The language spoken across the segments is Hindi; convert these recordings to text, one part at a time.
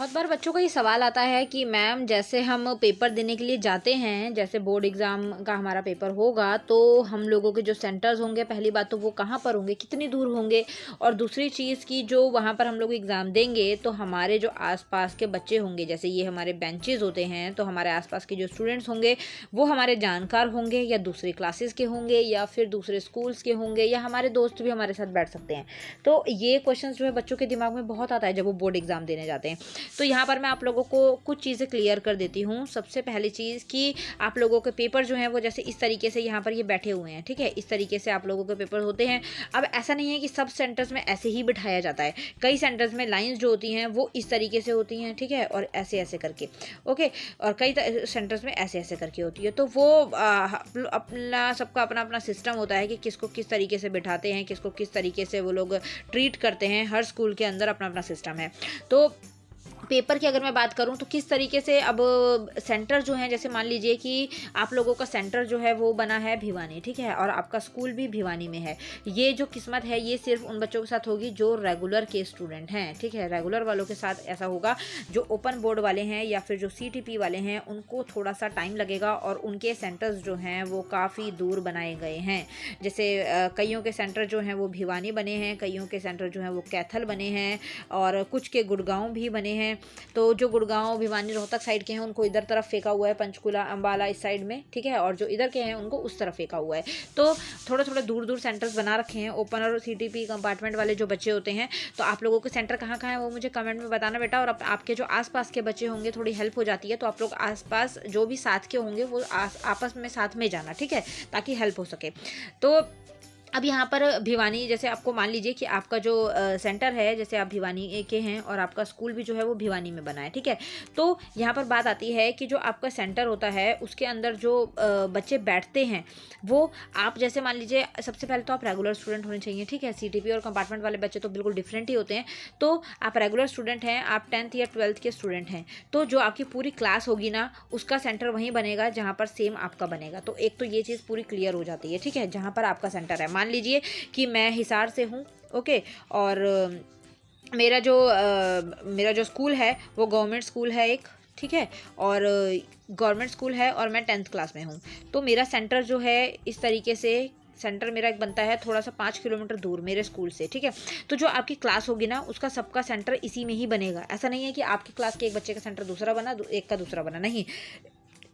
बहुत बार बच्चों का ये सवाल आता है कि मैम जैसे हम पेपर देने के लिए जाते हैं, जैसे बोर्ड एग्ज़ाम का हमारा पेपर होगा तो हम लोगों के जो सेंटर्स होंगे, पहली बात तो वो कहाँ पर होंगे, कितनी दूर होंगे, और दूसरी चीज़ कि जो वहाँ पर हम लोग एग्ज़ाम देंगे तो हमारे जो आसपास के बच्चे होंगे, जैसे ये हमारे बेंचेस होते हैं, तो हमारे आसपास के जो स्टूडेंट्स होंगे वो हमारे जानकार होंगे या दूसरे क्लासेस के होंगे या फिर दूसरे स्कूल्स के होंगे या हमारे दोस्त भी हमारे साथ बैठ सकते हैं। तो ये क्वेश्चन जो है बच्चों के दिमाग में बहुत आता है जब वो बोर्ड एग्ज़ाम देने जाते हैं। तो यहाँ पर मैं आप लोगों को कुछ चीज़ें क्लियर कर देती हूँ। सबसे पहली चीज़ कि आप लोगों के पेपर जो हैं वो जैसे इस तरीके से यहाँ पर ये बैठे हुए हैं, ठीक है, इस तरीके से आप लोगों के पेपर होते हैं। अब ऐसा नहीं है कि सब सेंटर्स में ऐसे ही बिठाया जाता है, कई सेंटर्स में लाइंस जो होती हैं वो इस तरीके से होती हैं, ठीक है, और ऐसे ऐसे करके, ओके, और कई सेंटर्स में ऐसे ऐसे करके होती है। तो वो अपना सबका अपना अपना सिस्टम होता है कि किसको किस तरीके से बिठाते हैं, किसको किस तरीके से वो लोग ट्रीट करते हैं। हर स्कूल के अंदर अपना अपना सिस्टम है। तो पेपर की अगर मैं बात करूं तो किस तरीके से अब सेंटर जो है, जैसे मान लीजिए कि आप लोगों का सेंटर जो है वो बना है भिवानी, ठीक है, और आपका स्कूल भी भिवानी में है। ये जो किस्मत है ये सिर्फ उन बच्चों के साथ होगी जो रेगुलर के स्टूडेंट हैं, ठीक है, रेगुलर वालों के साथ ऐसा होगा। जो ओपन बोर्ड वाले हैं या फिर जो CTP वाले हैं उनको थोड़ा सा टाइम लगेगा और उनके सेंटर्स जो हैं वो काफ़ी दूर बनाए गए हैं। जैसे कईयों के सेंटर जो हैं वो भिवानी बने हैं, कईयों के सेंटर जो हैं वो कैथल बने हैं और कुछ के गुड़गांव भी बने हैं। तो जो गुड़गांव भिवानी रोहतक साइड के हैं उनको इधर तरफ फेंका हुआ है, पंचकुला अंबाला इस साइड में, ठीक है, और जो इधर के हैं उनको उस तरफ फेंका हुआ है। तो थोड़े थोड़े दूर दूर सेंटर्स बना रखे हैं ओपन और CTP कंपार्टमेंट वाले जो बच्चे होते हैं। तो आप लोगों के सेंटर कहाँ कहाँ है वो मुझे कमेंट में बताना बेटा। और आपके जो आसपास के बच्चे होंगे थोड़ी हेल्प हो जाती है, तो आप लोग आसपास जो भी साथ के होंगे वो आपस में साथ में जाना, ठीक है, ताकि हेल्प हो सके। तो अब यहाँ पर भिवानी, जैसे आपको मान लीजिए कि आपका जो सेंटर है, जैसे आप भिवानी के हैं और आपका स्कूल भी जो है वो भिवानी में बना है, ठीक है। तो यहाँ पर बात आती है कि जो आपका सेंटर होता है उसके अंदर जो बच्चे बैठते हैं वो, आप जैसे मान लीजिए सबसे पहले तो आप रेगुलर स्टूडेंट होने चाहिए, ठीक है। CTP और कंपार्टमेंट वाले बच्चे तो बिल्कुल डिफरेंट ही होते हैं। तो आप रेगुलर स्टूडेंट हैं, आप 10th या 12th के स्टूडेंट हैं, तो जो आपकी पूरी क्लास होगी ना उसका सेंटर वहीं बनेगा जहाँ पर सेम आपका बनेगा। तो एक तो ये चीज़ पूरी क्लियर हो जाती है, ठीक है, जहाँ पर आपका सेंटर है। मान लीजिए कि मैं हिसार से हूँ, ओके, और मेरा जो स्कूल है वो गवर्नमेंट स्कूल है एक, ठीक है, और गवर्नमेंट स्कूल है और मैं 10th क्लास में हूँ। तो मेरा सेंटर जो है इस तरीके से, सेंटर मेरा एक बनता है थोड़ा सा 5 किलोमीटर दूर मेरे स्कूल से, ठीक है। तो जो आपकी क्लास होगी ना उसका सबका सेंटर इसी में ही बनेगा। ऐसा नहीं है कि आपकी क्लास के एक बच्चे का सेंटर दूसरा बना, एक का दूसरा बना, नहीं,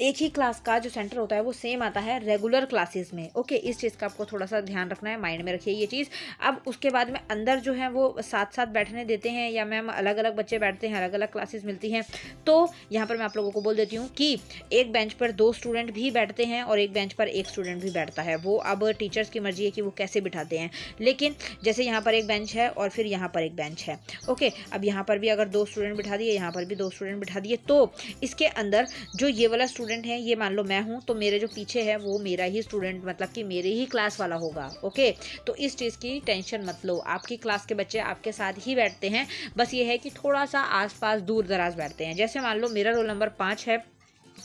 एक ही क्लास का जो सेंटर होता है वो सेम आता है रेगुलर क्लासेस में, ओके। इस चीज़ का आपको थोड़ा सा ध्यान रखना है, माइंड में रखिए ये चीज़। अब उसके बाद में अंदर जो है वो साथ साथ बैठने देते हैं या मैम अलग अलग बच्चे बैठते हैं, अलग अलग क्लासेस मिलती हैं। तो यहाँ पर मैं आप लोगों को बोल देती हूँ कि एक बेंच पर 2 स्टूडेंट भी बैठते हैं और एक बेंच पर 1 स्टूडेंट भी बैठता है। वो अब टीचर्स की मर्जी है कि वो कैसे बिठाते हैं। लेकिन जैसे यहाँ पर एक बेंच है और फिर यहाँ पर एक बेंच है, ओके। अब यहाँ पर भी अगर 2 स्टूडेंट बिठा दिए, यहाँ पर भी 2 स्टूडेंट बिठा दिए, तो इसके अंदर जो ये वाला स्टूडेंट है, ये मान लो मैं हूँ, तो मेरे जो पीछे है वो मेरा ही स्टूडेंट, मतलब कि मेरे ही क्लास वाला होगा, ओके। तो इस चीज़ की टेंशन मत लो, आपकी क्लास के बच्चे आपके साथ ही बैठते हैं, बस ये है कि थोड़ा सा आसपास दूर दराज बैठते हैं। जैसे मान लो मेरा रोल नंबर 5 है,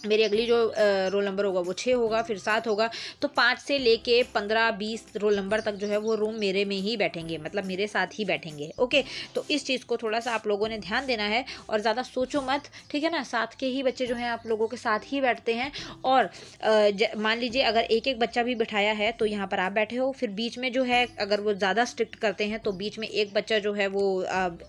मेरी अगली जो रोल नंबर होगा वो 6 होगा, फिर 7 होगा, तो 5 से लेके 15-20 रोल नंबर तक जो है वो रूम मेरे में ही बैठेंगे, मतलब मेरे साथ ही बैठेंगे, ओके। तो इस चीज़ को थोड़ा सा आप लोगों ने ध्यान देना है और ज़्यादा सोचो मत, ठीक है ना। साथ के ही बच्चे जो हैं आप लोगों के साथ ही बैठते हैं। और मान लीजिए अगर एक एक बच्चा भी बिठाया है तो यहाँ पर आप बैठे हो, फिर बीच में जो है अगर वो ज़्यादा स्ट्रिक्ट करते हैं तो बीच में एक बच्चा जो है वो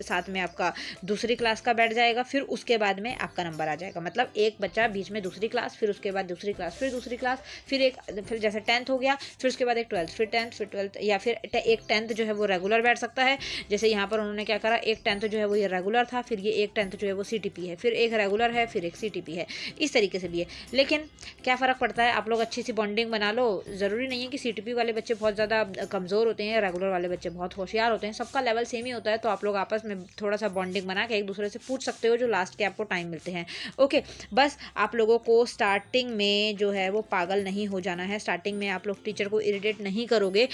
साथ में आपका दूसरी क्लास का बैठ जाएगा, फिर उसके बाद में आपका नंबर आ जाएगा। मतलब एक बच्चा बीच में दूसरी क्लास, फिर उसके बाद दूसरी क्लास, फिर दूसरी क्लास, फिर जैसे 10th हो गया, फिर उसके बाद एक 12th, फिर 10th, फिर 12th, या फिर एक 10th जो है वो रेगुलर बैठ सकता है। जैसे यहाँ पर उन्होंने क्या करा, एक 10th जो है वो ये रेगुलर था, फिर ये एक 10th जो है वो CTP है, फिर एक रेगुलर है, फिर एक CTP है, इस तरीके से भी है। लेकिन क्या फ़र्क पड़ता है, आप लोग अच्छी सी बॉन्डिंग बना लो। ज़रूरी नहीं है कि CTP वाले बच्चे बहुत ज़्यादा कमज़ोर होते हैं, रेगुलर वाले बच्चे बहुत होशियार होते हैं, सबका लेवल सेम ही होता है। तो आप लोग आपस में थोड़ा सा बॉन्डिंग बना के एक दूसरे से पूछ सकते हो जो लास्ट के आपको टाइम मिलते हैं, ओके। बस आप लोगों को स्टार्टिंग में जो है वो पागल नहीं हो जाना है, स्टार्टिंग में आप लोग टीचर को इरिटेट नहीं करोगे।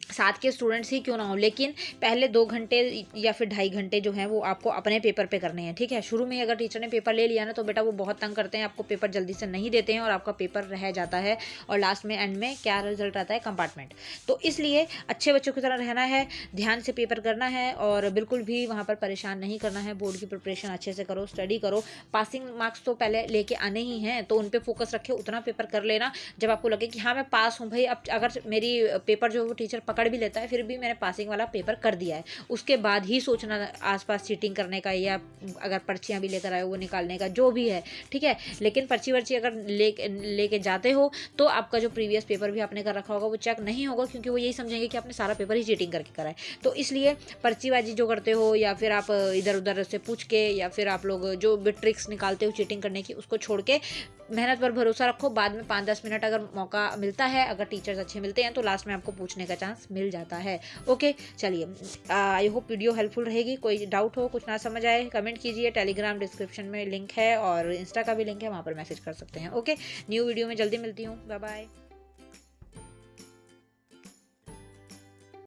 साथ के स्टूडेंट्स ही क्यों ना हो, लेकिन पहले 2 घंटे या फिर 2.5 घंटे जो हैं वो आपको अपने पेपर पे करने हैं, ठीक है। शुरू में अगर टीचर ने पेपर ले लिया ना तो बेटा वो बहुत तंग करते हैं, आपको पेपर जल्दी से नहीं देते हैं और आपका पेपर रह जाता है और लास्ट में एंड में क्या रिजल्ट आता है, कंपार्टमेंट। तो इसलिए अच्छे बच्चों की तरह रहना है, ध्यान से पेपर करना है और बिल्कुल भी वहाँ पर परेशान नहीं करना है। बोर्ड की प्रिपरेशन अच्छे से करो, स्टडी करो, पासिंग मार्क्स तो पहले लेके आने ही हैं तो उन पर फोकस रखे, उतना पेपर कर लेना जब आपको लगे कि हाँ मैं पास हूँ भाई। अब अगर मेरी पेपर जो वो टीचर पकड़ भी लेता है फिर भी मैंने पासिंग वाला पेपर कर दिया है, उसके बाद ही सोचना आसपास चीटिंग करने का या अगर पर्चियां भी लेकर आए वो निकालने का, जो भी है, ठीक है। लेकिन पर्ची वर्ची अगर लेके जाते हो तो आपका जो प्रीवियस पेपर भी आपने कर रखा होगा वो चेक नहीं होगा, क्योंकि वो यही समझेंगे कि आपने सारा पेपर ही चीटिंग करके करा है। तो इसलिए पर्चीबाजी जो करते हो या फिर आप इधर उधर से पूछ के या फिर आप लोग जो भी ट्रिक्स निकालते हो चीटिंग करने की, उसको छोड़ के मेहनत पर भरोसा रखो। बाद में 5-10 मिनट अगर मौका मिलता है, अगर टीचर्स अच्छे मिलते हैं तो लास्ट में आपको पूछने का चांस मिल जाता है। ओके, चलिए, आई होप वीडियो हेल्पफुल रहेगी। कोई डाउट हो, कुछ ना समझ आए, कमेंट कीजिए। टेलीग्राम डिस्क्रिप्शन में लिंक है और इंस्टा का भी लिंक है, वहाँ पर मैसेज कर सकते हैं। ओके, न्यू वीडियो में जल्दी मिलती हूँ। Bye bye.